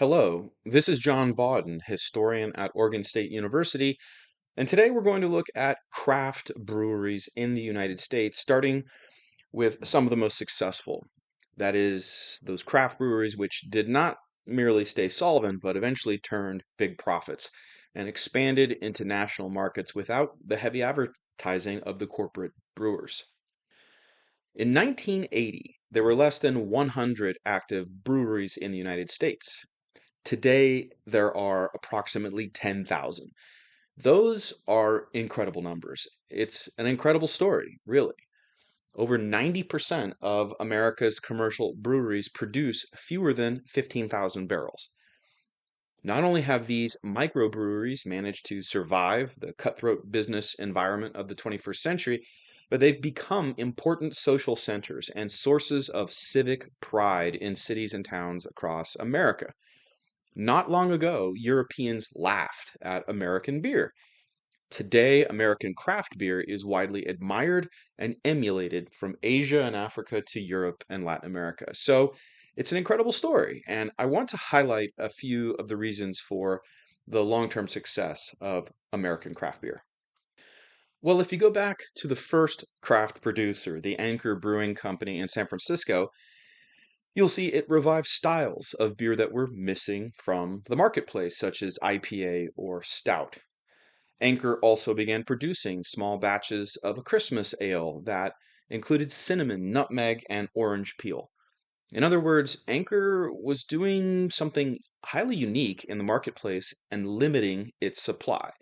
Hello, this is John Bawden, historian at Oregon State University, and today we're going to look at craft breweries in the United States, starting with some of the most successful. That is, those craft breweries which did not merely stay solvent, but eventually turned big profits and expanded into national markets without the heavy advertising of the corporate brewers. In 1980, there were less than 100 active breweries in the United States. Today, there are approximately 10,000. Those are incredible numbers. It's an incredible story, really. Over 90% of America's commercial breweries produce fewer than 15,000 barrels. Not only have these microbreweries managed to survive the cutthroat business environment of the 21st century, but they've become important social centers and sources of civic pride in cities and towns across America. Not long ago, Europeans laughed at American beer. Today, American craft beer is widely admired and emulated from Asia and Africa to Europe and Latin America. So it's an incredible story, and I want to highlight a few of the reasons for the long-term success of American craft beer. Well, if you go back to the first craft producer, the Anchor Brewing Company in San Francisco, you'll see it revived styles of beer that were missing from the marketplace, such as IPA or stout. Anchor also began producing small batches of a Christmas ale that included cinnamon, nutmeg, and orange peel. In other words, Anchor was doing something highly unique in the marketplace and limiting its supply.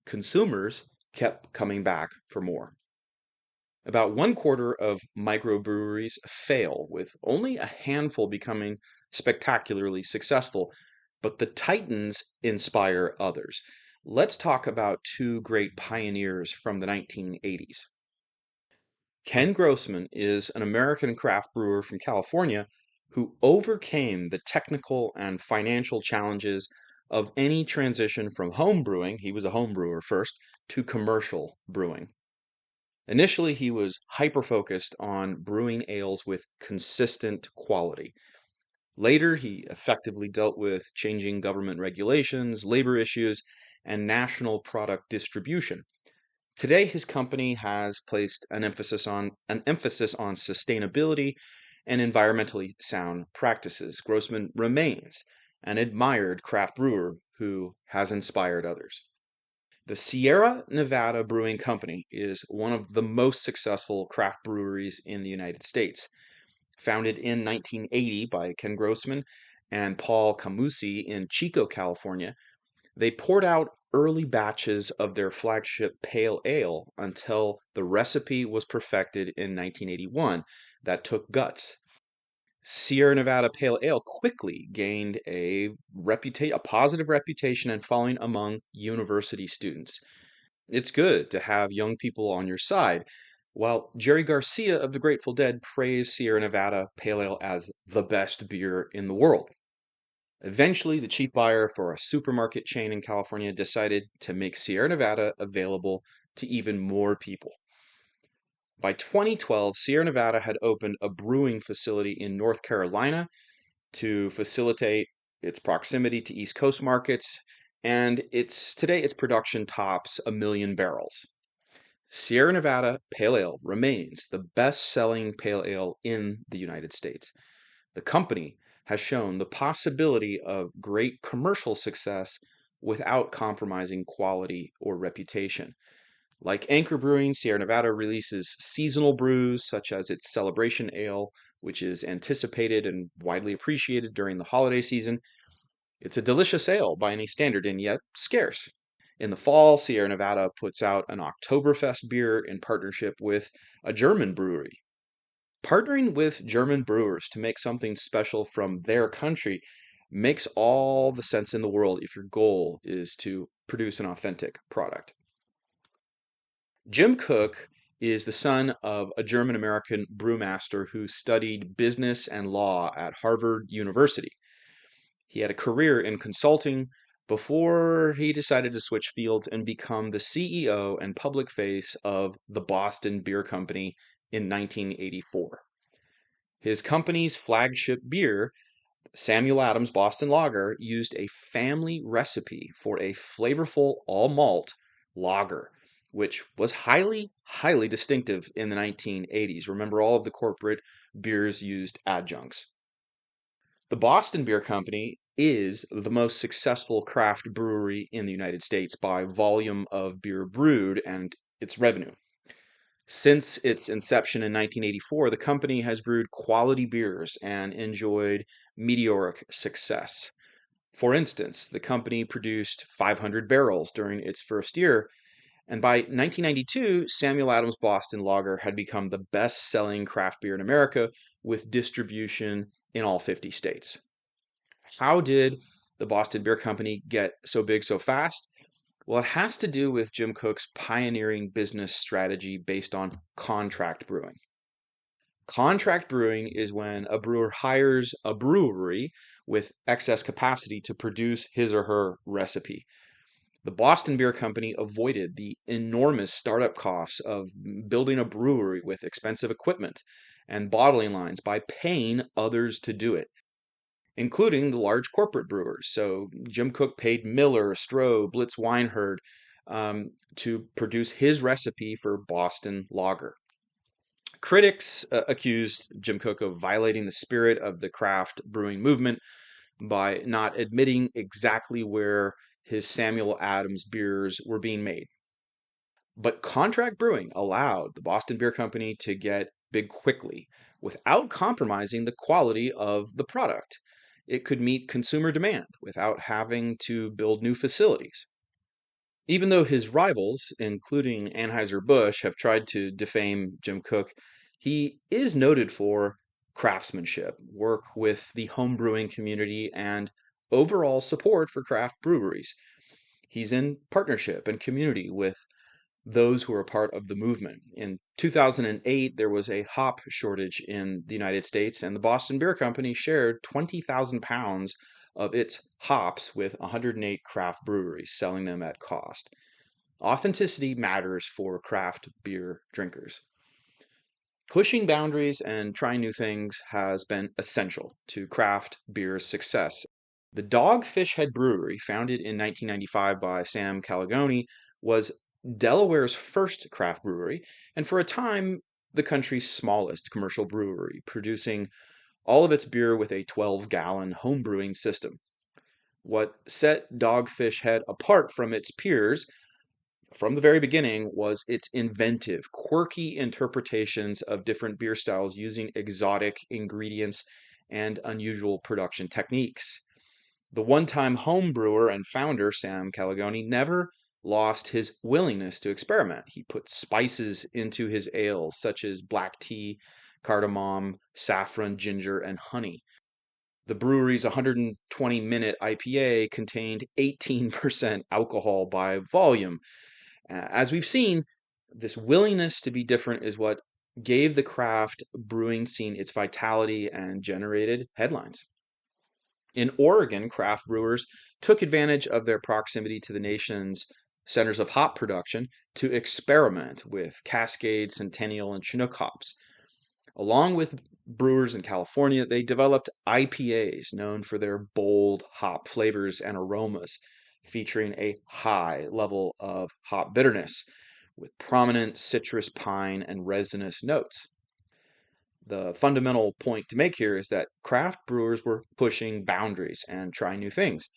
Consumers kept coming back for more. About one quarter of microbreweries fail, with only a handful becoming spectacularly successful, but the titans inspire others. Let's talk about two great pioneers from the 1980s. Ken Grossman is an American craft brewer from California who overcame the technical and financial challenges of any transition from home brewing, he was a home brewer first, to commercial brewing. Initially, he was hyper-focused on brewing ales with consistent quality. Later, he effectively dealt with changing government regulations, labor issues, and national product distribution. Today, his company has placed an emphasis on sustainability and environmentally sound practices. Grossman remains an admired craft brewer who has inspired others. The Sierra Nevada Brewing Company is one of the most successful craft breweries in the United States. Founded in 1980 by Ken Grossman and Paul Camusi in Chico, California, they poured out early batches of their flagship pale ale until the recipe was perfected in 1981. That took guts. Sierra Nevada Pale Ale quickly gained a positive reputation and following among university students. It's good to have young people on your side. While Jerry Garcia of the Grateful Dead praised Sierra Nevada Pale Ale as the best beer in the world. Eventually, the chief buyer for a supermarket chain in California decided to make Sierra Nevada available to even more people. By 2012, Sierra Nevada had opened a brewing facility in North Carolina to facilitate its proximity to East Coast markets, and today its production tops 1 million barrels. Sierra Nevada Pale Ale remains the best-selling pale ale in the United States. The company has shown the possibility of great commercial success without compromising quality or reputation. Like Anchor Brewing, Sierra Nevada releases seasonal brews such as its Celebration Ale, which is anticipated and widely appreciated during the holiday season. It's a delicious ale by any standard and yet scarce. In the fall, Sierra Nevada puts out an Oktoberfest beer in partnership with a German brewery. Partnering with German brewers to make something special from their country makes all the sense in the world if your goal is to produce an authentic product. Jim Koch is the son of a German American brewmaster who studied business and law at Harvard University. He had a career in consulting before he decided to switch fields and become the CEO and public face of the Boston Beer Company in 1984. His company's flagship beer Samuel Adams Boston Lager used a family recipe for a flavorful all malt lager, which was highly distinctive in the 1980s. Remember, all of the corporate beers used adjuncts. The Boston Beer Company is the most successful craft brewery in the United States by volume of beer brewed and its revenue. Since its inception in 1984, the company has brewed quality beers and enjoyed meteoric success. For instance, the company produced 500 barrels during its first year, and by 1992, Samuel Adams Boston Lager had become the best selling craft beer in America with distribution in all 50 states. How did the Boston Beer Company get so big so fast? Well, it has to do with Jim Koch's pioneering business strategy based on contract brewing. Contract brewing is when a brewer hires a brewery with excess capacity to produce his or her recipe. The Boston Beer Company avoided the enormous startup costs of building a brewery with expensive equipment and bottling lines by paying others to do it, including the large corporate brewers. So Jim Koch paid Miller, Stroh, Blitz Weinherd to produce his recipe for Boston Lager. Critics accused Jim Koch of violating the spirit of the craft brewing movement by not admitting exactly where his Samuel Adams beers were being made. But contract brewing allowed the Boston Beer Company to get big quickly without compromising the quality of the product. It could meet consumer demand without having to build new facilities. Even though his rivals, including Anheuser-Busch, have tried to defame Jim Koch, he is noted for craftsmanship, work with the homebrewing community, and overall support for craft breweries. He's in partnership and community with those who are part of the movement. In 2008, there was a hop shortage in the United States, and the Boston Beer Company shared 20,000 pounds of its hops with 108 craft breweries, selling them at cost. Authenticity matters for craft beer drinkers. Pushing boundaries and trying new things has been essential to craft beer's success. The Dogfish Head Brewery, founded in 1995 by Sam Calagione, was Delaware's first craft brewery, and for a time, the country's smallest commercial brewery, producing all of its beer with a 12-gallon home brewing system. What set Dogfish Head apart from its peers from the very beginning was its inventive, quirky interpretations of different beer styles using exotic ingredients and unusual production techniques. The one-time home brewer and founder, Sam Calagione, never lost his willingness to experiment. He put spices into his ales, such as black tea, cardamom, saffron, ginger, and honey. The brewery's 120-minute IPA contained 18% alcohol by volume. As we've seen, this willingness to be different is what gave the craft brewing scene its vitality and generated headlines. In Oregon, craft brewers took advantage of their proximity to the nation's centers of hop production to experiment with Cascade, Centennial, and Chinook hops. Along with brewers in California, they developed IPAs known for their bold hop flavors and aromas, featuring a high level of hop bitterness with prominent citrus, pine, and resinous notes. The fundamental point to make here is that craft brewers were pushing boundaries and trying new things.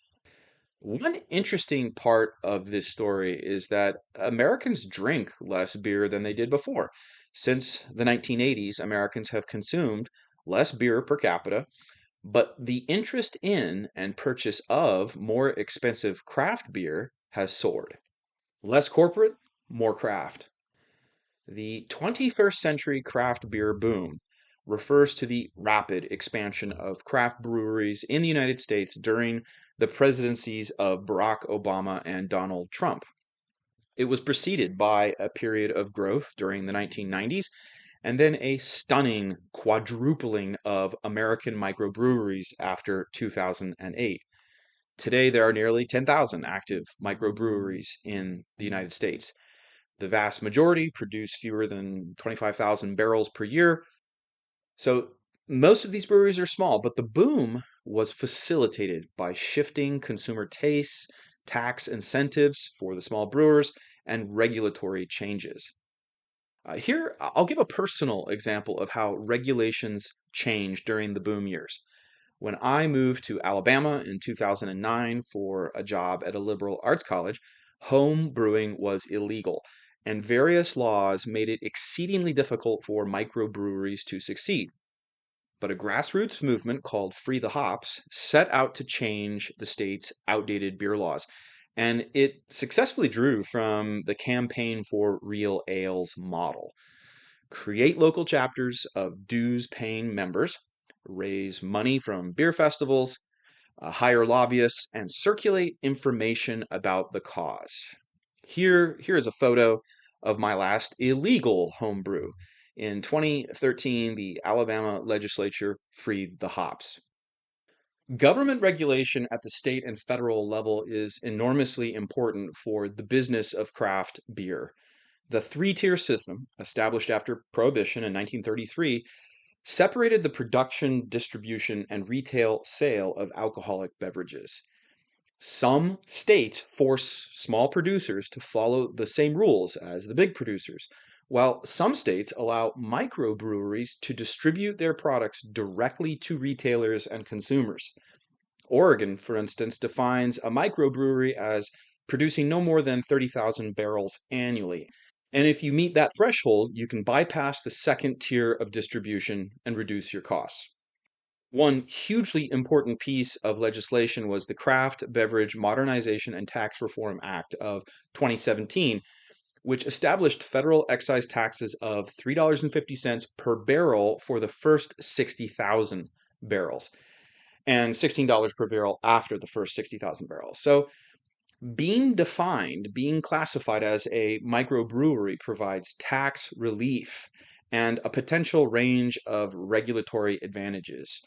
One interesting part of this story is that Americans drink less beer than they did before. Since the 1980s, Americans have consumed less beer per capita, but the interest in and purchase of more expensive craft beer has soared. Less corporate, more craft. The 21st century craft beer boom refers to the rapid expansion of craft breweries in the United States during the presidencies of Barack Obama and Donald Trump. It was preceded by a period of growth during the 1990s and then a stunning quadrupling of American microbreweries after 2008. Today, there are nearly 10,000 active microbreweries in the United States. The vast majority produce fewer than 25,000 barrels per year. So most of these breweries are small, but the boom was facilitated by shifting consumer tastes, tax incentives for the small brewers, and regulatory changes. Here, I'll give a personal example of how regulations changed during the boom years. When I moved to Alabama in 2009 for a job at a liberal arts college, home brewing was illegal, and various laws made it exceedingly difficult for microbreweries to succeed. But a grassroots movement called Free the Hops set out to change the state's outdated beer laws. And it successfully drew from the Campaign for Real Ales model. Create local chapters of dues paying members, raise money from beer festivals, hire lobbyists, and circulate information about the cause. Here is a photo of my last illegal homebrew. In 2013, the Alabama legislature freed the hops. Government regulation at the state and federal level is enormously important for the business of craft beer. The three-tier system, established after Prohibition in 1933, separated the production, distribution, and retail sale of alcoholic beverages. Some states force small producers to follow the same rules as the big producers, while some states allow microbreweries to distribute their products directly to retailers and consumers. Oregon, for instance, defines a microbrewery as producing no more than 30,000 barrels annually. And if you meet that threshold, you can bypass the second tier of distribution and reduce your costs. One hugely important piece of legislation was the Craft Beverage Modernization and Tax Reform Act of 2017, which established federal excise taxes of $3.50 per barrel for the first 60,000 barrels and $16 per barrel after the first 60,000 barrels. So being classified as a microbrewery provides tax relief and a potential range of regulatory advantages.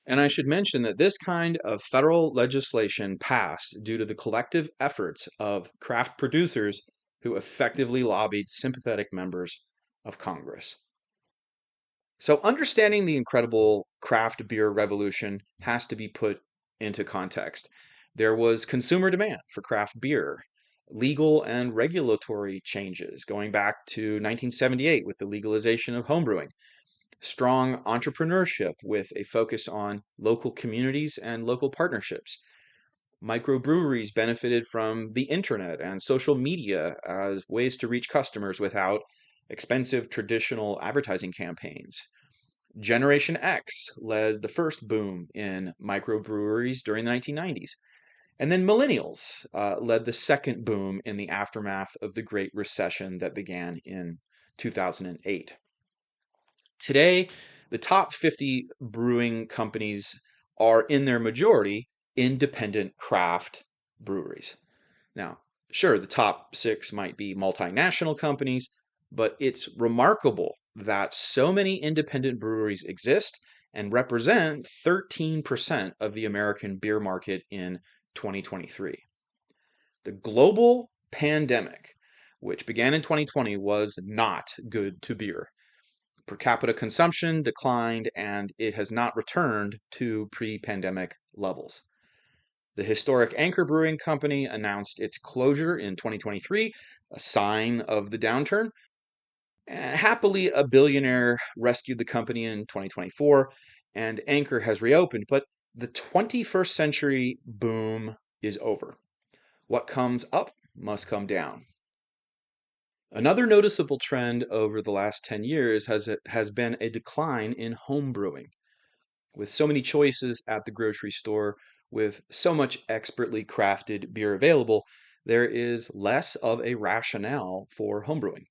And I should mention that this kind of federal legislation passed due to the collective efforts of craft producers who effectively lobbied sympathetic members of Congress. So, understanding the incredible craft beer revolution has to be put into context. There was consumer demand for craft beer, legal and regulatory changes going back to 1978 with the legalization of homebrewing, strong entrepreneurship with a focus on local communities and local partnerships. Microbreweries benefited from the internet and social media as ways to reach customers without expensive traditional advertising campaigns. Generation X led the first boom in microbreweries during the 1990s. And then millennials led the second boom in the aftermath of the Great Recession that began in 2008. Today, the top 50 brewing companies are, in their majority, independent craft breweries. Now, sure, the top six might be multinational companies, but it's remarkable that so many independent breweries exist and represent 13% of the American beer market in 2023. The global pandemic, which began in 2020, was not good to beer. Per capita consumption declined and it has not returned to pre-pandemic levels. The historic Anchor Brewing Company announced its closure in 2023, a sign of the downturn. Happily, a billionaire rescued the company in 2024, and Anchor has reopened, but the 21st century boom is over. What comes up must come down. Another noticeable trend over the last 10 years has been a decline in home brewing. With so many choices at the grocery store, with so much expertly crafted beer available, there is less of a rationale for homebrewing.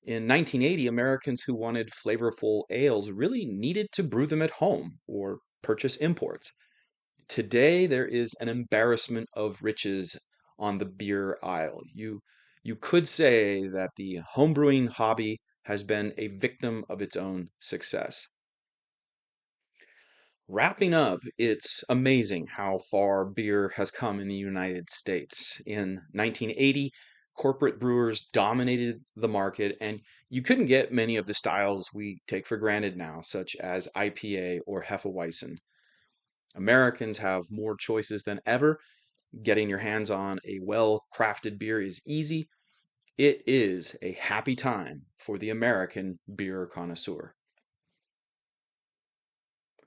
In 1980, Americans who wanted flavorful ales really needed to brew them at home or purchase imports. Today, there is an embarrassment of riches on the beer aisle. You could say that the homebrewing hobby has been a victim of its own success. Wrapping up, it's amazing how far beer has come in the United States. In 1980, corporate brewers dominated the market, and you couldn't get many of the styles we take for granted now, such as IPA or Hefeweizen. Americans have more choices than ever. Getting your hands on a well-crafted beer is easy. It is a happy time for the American beer connoisseur.